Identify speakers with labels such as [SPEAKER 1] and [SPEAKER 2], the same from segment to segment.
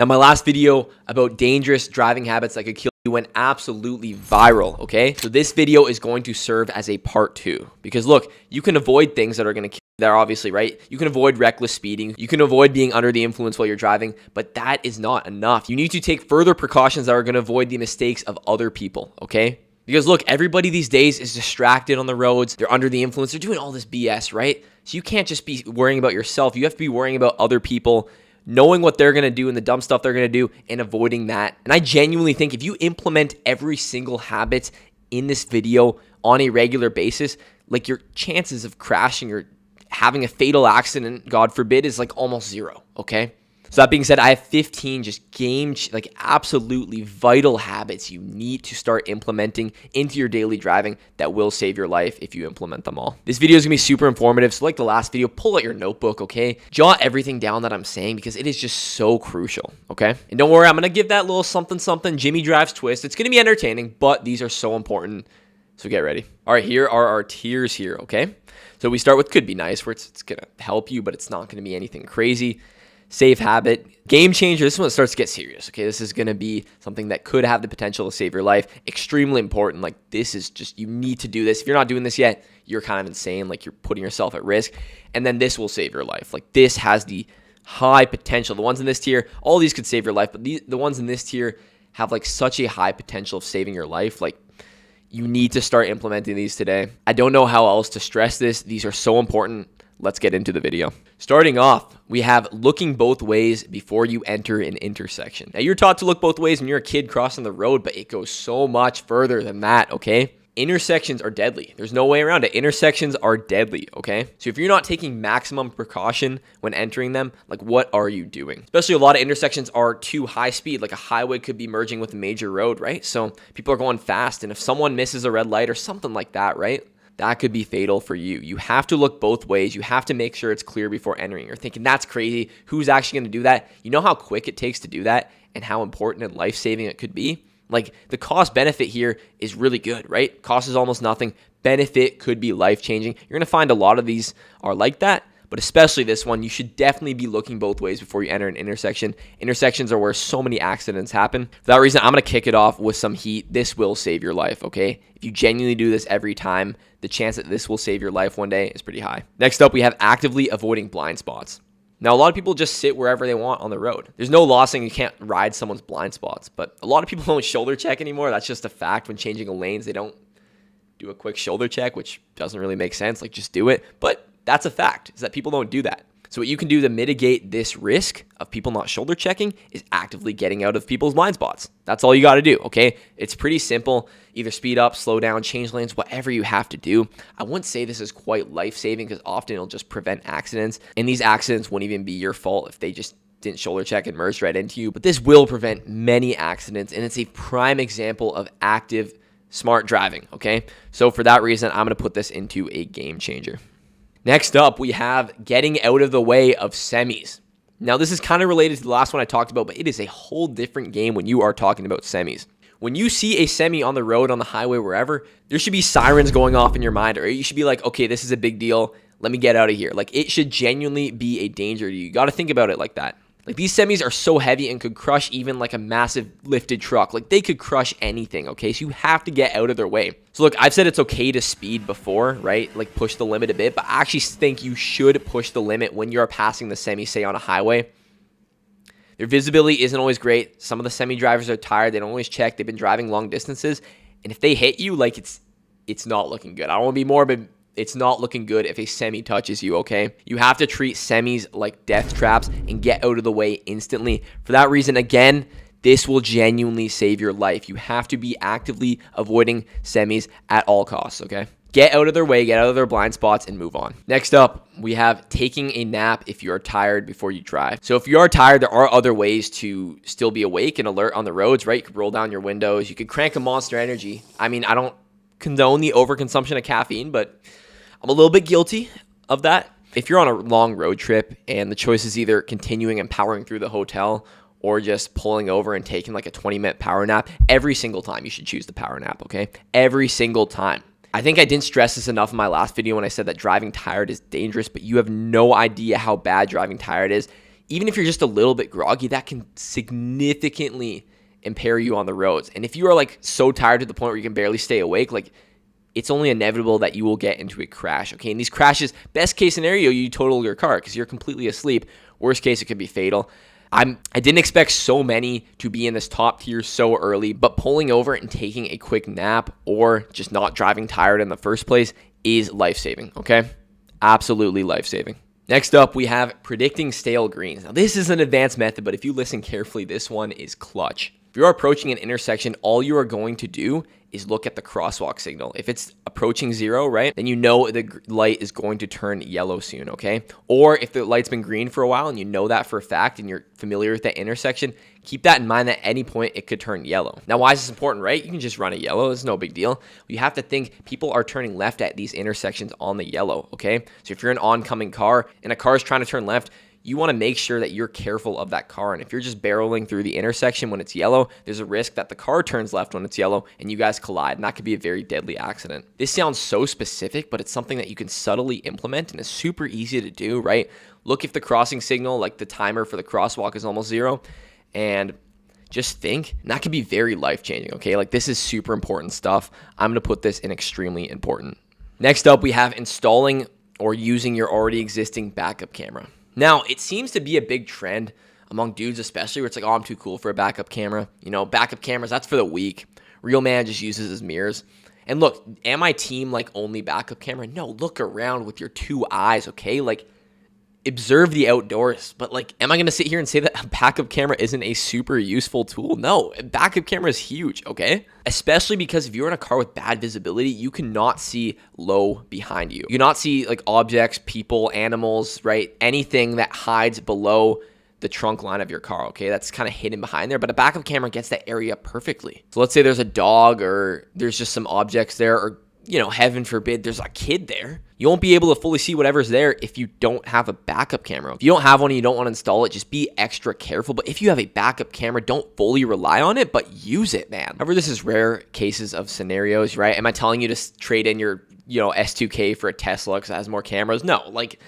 [SPEAKER 1] Now, my last video about dangerous driving habits that could kill you went absolutely viral, okay? So this video is going to serve as a part 2 because look, you can avoid things that are going to kill you there, obviously, right? You can avoid reckless speeding. You can avoid being under the influence while you're driving, but that is not enough. You need to take further precautions that are going to avoid the mistakes of other people, okay? Because look, everybody these days is distracted on the roads. They're under the influence. They're doing all this BS, right? So you can't just be worrying about yourself. You have to be worrying about other people, knowing what they're going to do and the dumb stuff they're going to do and avoiding that. And I genuinely think if you implement every single habit in this video on a regular basis, like your chances of crashing or having a fatal accident, God forbid, is like almost zero, okay? So that being said, I have 15 just absolutely vital habits you need to start implementing into your daily driving that will save your life if you implement them all. This video is gonna be super informative. So like the last video, pull out your notebook, okay? Jot everything down that I'm saying because it is just so crucial, okay? And don't worry, I'm gonna give that little something Jimmy Drives twist. It's gonna be entertaining, but these are so important. So get ready. All right, here are our tiers here, okay? So we start with could be nice, where it's gonna help you, but it's not gonna be anything crazy. Safe habit, game changer. This is when it starts to get serious. Okay, this is going to be something that could have the potential to save your life. Extremely important. Like this is just, you need to do this. If you're not doing this yet, you're kind of insane. Like you're putting yourself at risk. And then this will save your life. Like this has the high potential. The ones in this tier, all these could save your life, but the ones in this tier have like such a high potential of saving your life. Like you need to start implementing these today. I don't know how else to stress this. These are so important. Let's get into the video. Starting off, we have looking both ways before you enter an intersection. Now, you're taught to look both ways when you're a kid crossing the road, but it goes so much further than that, okay? Intersections are deadly. There's no way around it. Intersections are deadly, okay? So if you're not taking maximum precaution when entering them, like what are you doing? Especially a lot of intersections are too high speed. Like a highway could be merging with a major road, right? So people are going fast, and if someone misses a red light or something like that, right? That could be fatal for you. You have to look both ways. You have to make sure it's clear before entering. You're thinking, that's crazy. Who's actually going to do that? You know how quick it takes to do that and how important and life-saving it could be? Like the cost benefit here is really good, right? Cost is almost nothing. Benefit could be life-changing. You're going to find a lot of these are like that, but especially this one, you should definitely be looking both ways before you enter an intersection. Intersections are where so many accidents happen. For that reason, I'm going to kick it off with some heat. This will save your life, okay? If you genuinely do this every time, the chance that this will save your life one day is pretty high. Next up, we have actively avoiding blind spots. Now, a lot of people just sit wherever they want on the road. There's no law saying you can't ride someone's blind spots, but a lot of people don't shoulder check anymore. That's just a fact. When changing lanes, they don't do a quick shoulder check, which doesn't really make sense. Like, just do it. But that's a fact, is that people don't do that. So what you can do to mitigate this risk of people not shoulder checking is actively getting out of people's blind spots. That's all you got to do, okay? It's pretty simple. Either speed up, slow down, change lanes, whatever you have to do. I wouldn't say this is quite life-saving because often it'll just prevent accidents. And these accidents wouldn't even be your fault if they just didn't shoulder check and merged right into you. But this will prevent many accidents, and it's a prime example of active, smart driving, okay? So for that reason, I'm going to put this into a game changer. Next up, we have getting out of the way of semis. Now, this is kind of related to the last one I talked about, but it is a whole different game when you are talking about semis. When you see a semi on the road, on the highway, wherever, there should be sirens going off in your mind, or you should be like, okay, this is a big deal. Let me get out of here. Like, it should genuinely be a danger to you. You got to think about it like that. Like, these semis are so heavy and could crush even like a massive lifted truck. Like, they could crush anything, okay? So you have to get out of their way. So look, I've said it's okay to speed before, right? Like, push the limit a bit, but I actually think you should push the limit when you're passing the semi, say on a highway. Their visibility isn't always great. Some of the semi drivers are tired. They don't always check. They've been driving long distances. And if they hit you, like, it's not looking good. I don't want to be morbid. It's not looking good if a semi touches you, okay? You have to treat semis like death traps and get out of the way instantly. For that reason, again, this will genuinely save your life. You have to be actively avoiding semis at all costs, okay? Get out of their way, get out of their blind spots, and move on. Next up, we have taking a nap if you are tired before you drive. So if you are tired, there are other ways to still be awake and alert on the roads, right? You could roll down your windows. You could crank a Monster Energy. I mean, I don't condone the overconsumption of caffeine, but I'm a little bit guilty of that. If you're on a long road trip and the choice is either continuing and powering through the hotel or just pulling over and taking like a 20-minute power nap, every single time you should choose the power nap, okay? Every single time. I think I didn't stress this enough in my last video when I said that driving tired is dangerous, but you have no idea how bad driving tired is. even if you're just a little bit groggy, that can significantly impair you on the roads. And if you are like so tired to the point where you can barely stay awake, like it's only inevitable that you will get into a crash, okay? And these crashes, best case scenario, you total your car because you're completely asleep. Worst case, it could be fatal. I didn't expect so many to be in this top tier so early, but pulling over and taking a quick nap or just not driving tired in the first place is life-saving, okay? Absolutely life-saving. Next up, we have predicting stale greens. Now, this is an advanced method, but if you listen carefully, this one is clutch. If you're approaching an intersection, all you are going to do is look at the crosswalk signal. If it's approaching 0, right, then you know the light is going to turn yellow soon, okay? Or if the light's been green for a while and you know that for a fact and you're familiar with that intersection, keep that in mind that at any point it could turn yellow. Now, why is this important, right? You can just run a yellow. It's no big deal. You have to think people are turning left at these intersections on the yellow, okay? So if you're an oncoming car and a car is trying to turn left, you want to make sure that you're careful of that car. And if you're just barreling through the intersection when it's yellow, there's a risk that the car turns left when it's yellow and you guys collide, and that could be a very deadly accident. This sounds so specific, but it's something that you can subtly implement and it's super easy to do, right? Look if the crossing signal, like the timer for the crosswalk is almost 0, and just think, and that can be very life-changing, okay? Like this is super important stuff. I'm going to put this in extremely important. Next up, we have installing or using your already existing backup camera. Now, it seems to be a big trend among dudes especially where it's like, oh, I'm too cool for a backup camera. You know, backup cameras, that's for the weak. Real man just uses his mirrors. And look, am I team like only backup camera? No, look around with your 2 eyes, okay? Like, observe the outdoors. But like, am I going to sit here and say that a backup camera isn't a super useful tool? No, a backup camera is huge, okay? Especially because if you're in a car with bad visibility, you cannot see low behind you. You cannot see like objects, people, animals, right? Anything that hides below the trunk line of your car, okay? That's kind of hidden behind there, but a backup camera gets that area perfectly. So let's say there's a dog or there's just some objects there, or you know, heaven forbid, there's a kid there. You won't be able to fully see whatever's there if you don't have a backup camera. If you don't have one and you don't want to install it, just be extra careful. But if you have a backup camera, don't fully rely on it, but use it, man. However, this is rare cases of scenarios, right? Am I telling you to trade in your, S2K for a Tesla because it has more cameras? No, like,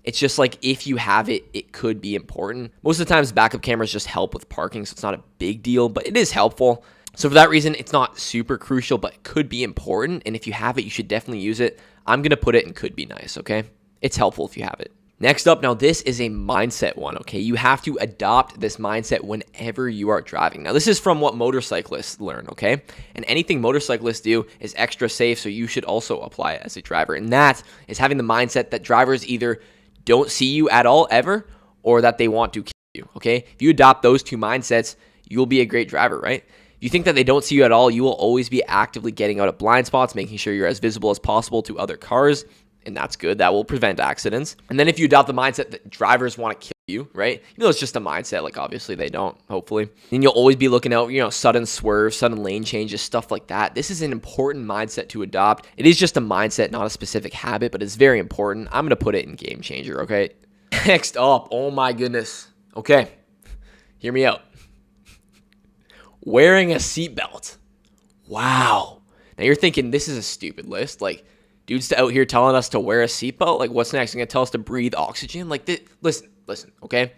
[SPEAKER 1] it's just like if you have it, it could be important. Most of the times, backup cameras just help with parking, so it's not a big deal, but it is helpful. So for that reason, it's not super crucial, but it could be important. And if you have it, you should definitely use it. I'm going to put it in could be nice, okay? It's helpful if you have it. Next up, now this is a mindset one, okay? You have to adopt this mindset whenever you are driving. Now this is from what motorcyclists learn, okay? And anything motorcyclists do is extra safe, so you should also apply it as a driver. And that is having the mindset that drivers either don't see you at all ever, or that they want to kill you, okay? If you adopt those 2 mindsets, you'll be a great driver, right? You think that they don't see you at all, you will always be actively getting out of blind spots, making sure you're as visible as possible to other cars, and that's good. That will prevent accidents. And then if you adopt the mindset that drivers want to kill you, right? It's just a mindset. Like, obviously they don't, hopefully. Then you'll always be looking out, sudden swerves, sudden lane changes, stuff like that. This is an important mindset to adopt. It is just a mindset, not a specific habit, but it's very important. I'm going to put it in game changer, okay? Next up, oh my goodness. Okay, hear me out. Wearing a seatbelt. Wow. Now you're thinking this is a stupid list. Like, dudes out here telling us to wear a seatbelt. Like, what's next? You're going to tell us to breathe oxygen? Like, listen, okay?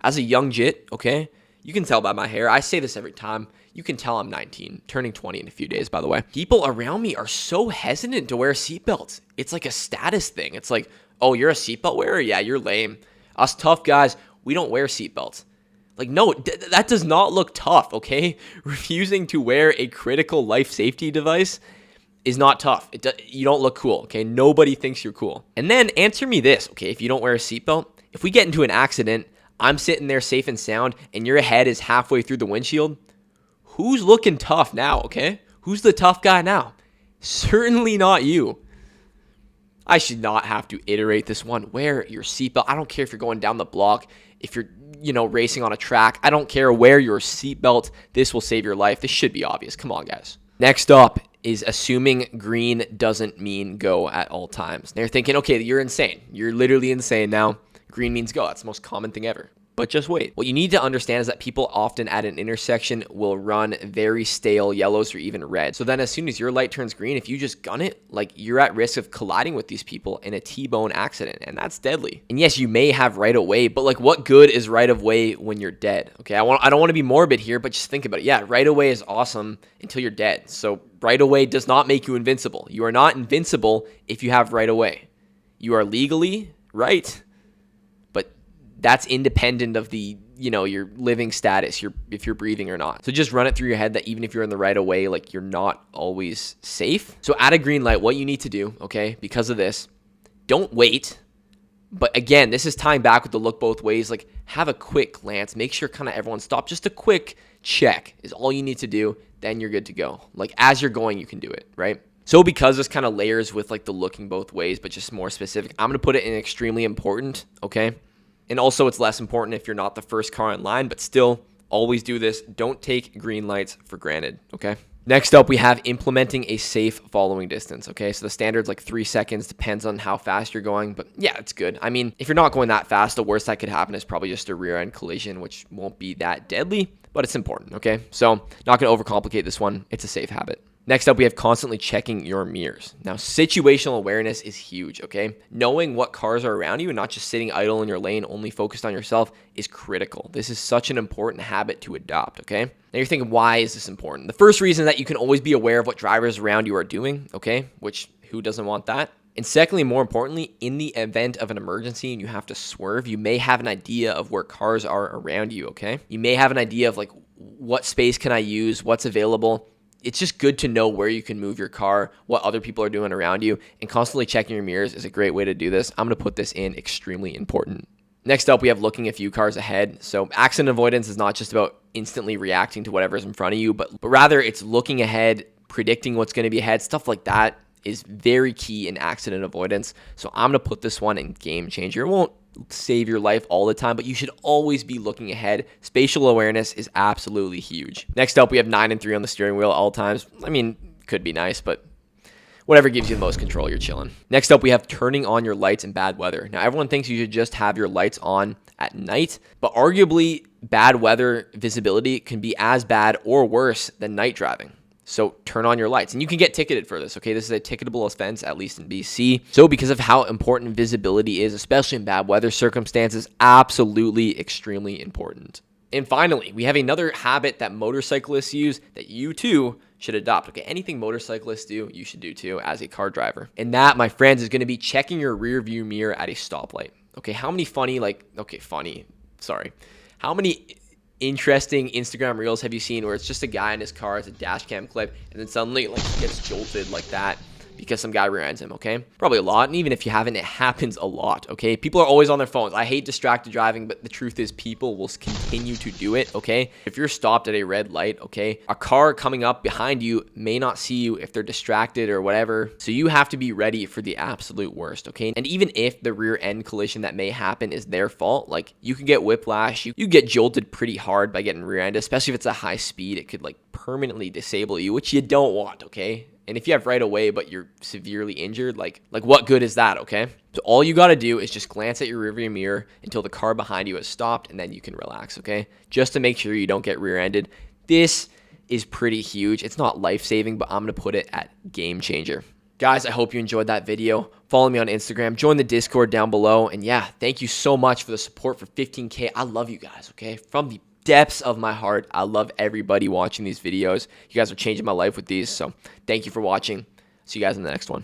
[SPEAKER 1] As a young jit, okay? You can tell by my hair. I say this every time. You can tell I'm 19, turning 20 in a few days, by the way. People around me are so hesitant to wear seatbelts. It's like a status thing. It's like, oh, you're a seatbelt wearer? Yeah, you're lame. Us tough guys, we don't wear seatbelts. Like, no, that does not look tough, okay? Refusing to wear a critical life safety device is not tough. You don't look cool, okay? Nobody thinks you're cool. And then answer me this, okay? If you don't wear a seatbelt, if we get into an accident, I'm sitting there safe and sound, and your head is halfway through the windshield, who's looking tough now, okay? Who's the tough guy now? Certainly not you. I should not have to iterate this one. Wear your seatbelt. I don't care if you're going down the block, if you're, racing on a track. I don't care. Wear your seatbelt. This will save your life. This should be obvious. Come on, guys. Next up is assuming green doesn't mean go at all times. They're thinking, okay, you're insane. You're literally insane now. Green means go. That's the most common thing ever. But just wait. What you need to understand is that people often at an intersection will run very stale yellows or even red. So then as soon as your light turns green, if you just gun it, like you're at risk of colliding with these people in a T-bone accident, and that's deadly. And yes, you may have right of way, but like what good is right of way when you're dead? Okay, I don't want to be morbid here, but just think about it. Yeah, right of way is awesome until you're dead. So right of way does not make you invincible. You are not invincible if you have right of way. You are legally right, but that's independent of the, your living status, if you're breathing or not. So just run it through your head that even if you're in the right of way, like you're not always safe. So at a green light, what you need to do, okay, because of this, don't wait. But again, this is tying back with the look both ways. Like have a quick glance, make sure kind of everyone stop. Just a quick check is all you need to do. Then you're good to go. Like as you're going, you can do it, right? So because this kind of layers with like the looking both ways, but just more specific, I'm going to put it in extremely important, okay? And also it's less important if you're not the first car in line, but still always do this. Don't take green lights for granted, okay? Next up, we have implementing a safe following distance, okay? So the standard's like 3 seconds, depends on how fast you're going, but yeah, it's good. I mean, if you're not going that fast, the worst that could happen is probably just a rear end collision, which won't be that deadly, but it's important, okay? So not going to overcomplicate this one. It's a safe habit. Next up, we have constantly checking your mirrors. Now, situational awareness is huge, okay? Knowing what cars are around you and not just sitting idle in your lane, only focused on yourself, is critical. This is such an important habit to adopt, okay? Now you're thinking, why is this important? The first reason is that you can always be aware of what drivers around you are doing, okay? Which, who doesn't want that? And secondly, more importantly, in the event of an emergency and you have to swerve, you may have an idea of where cars are around you, okay? You may have an idea of like, what space can I use? What's available? It's just good to know where you can move your car, what other people are doing around you, and constantly checking your mirrors is a great way to do this. I'm going to put this in extremely important. Next up, we have looking a few cars ahead. So accident avoidance is not just about instantly reacting to whatever's in front of you, but rather it's looking ahead, predicting what's going to be ahead, stuff like that is very key in accident avoidance. So I'm going to put this one in game changer. It won't save your life all the time, but you should always be looking ahead. Spatial awareness is absolutely huge. Next up, we have 9 and 3 on the steering wheel at all times. I mean, could be nice, but whatever gives you the most control, you're chilling. Next up, we have turning on your lights in bad weather. Now, everyone thinks you should just have your lights on at night, but arguably bad weather visibility can be as bad or worse than night driving. So turn on your lights, and you can get ticketed for this, okay? This is a ticketable offense, at least in BC. So because of how important visibility is, especially in bad weather circumstances, absolutely extremely important. And finally, we have another habit that motorcyclists use that you too should adopt, okay? Anything motorcyclists do, you should do too as a car driver. And that, my friends, is gonna be checking your rear view mirror at a stoplight. Okay, how many how many interesting Instagram reels have you seen where it's just a guy in his car, it's a dash cam clip, and then suddenly like he gets jolted like that because some guy rear ends him, okay? Probably a lot, and even if you haven't, it happens a lot, okay? People are always on their phones. I hate distracted driving, but the truth is people will continue to do it, okay? If you're stopped at a red light, okay, a car coming up behind you may not see you if they're distracted or whatever, so you have to be ready for the absolute worst, okay? And even if the rear end collision that may happen is their fault, like you can get whiplash, you get jolted pretty hard by getting rear ended, especially if it's a high speed, it could like permanently disable you, which you don't want, okay? And if you have right away, but you're severely injured, like what good is that, okay? So all you got to do is just glance at your rearview mirror until the car behind you has stopped, and then you can relax, okay? Just to make sure you don't get rear-ended. This is pretty huge. It's not life-saving, but I'm going to put it at game changer. Guys, I hope you enjoyed that video. Follow me on Instagram. Join the Discord down below. And yeah, thank you so much for the support for 15K. I love you guys, okay? From the depths of my heart, I love everybody watching these videos. You guys are changing my life with these, so thank you for watching. See you guys in the next one.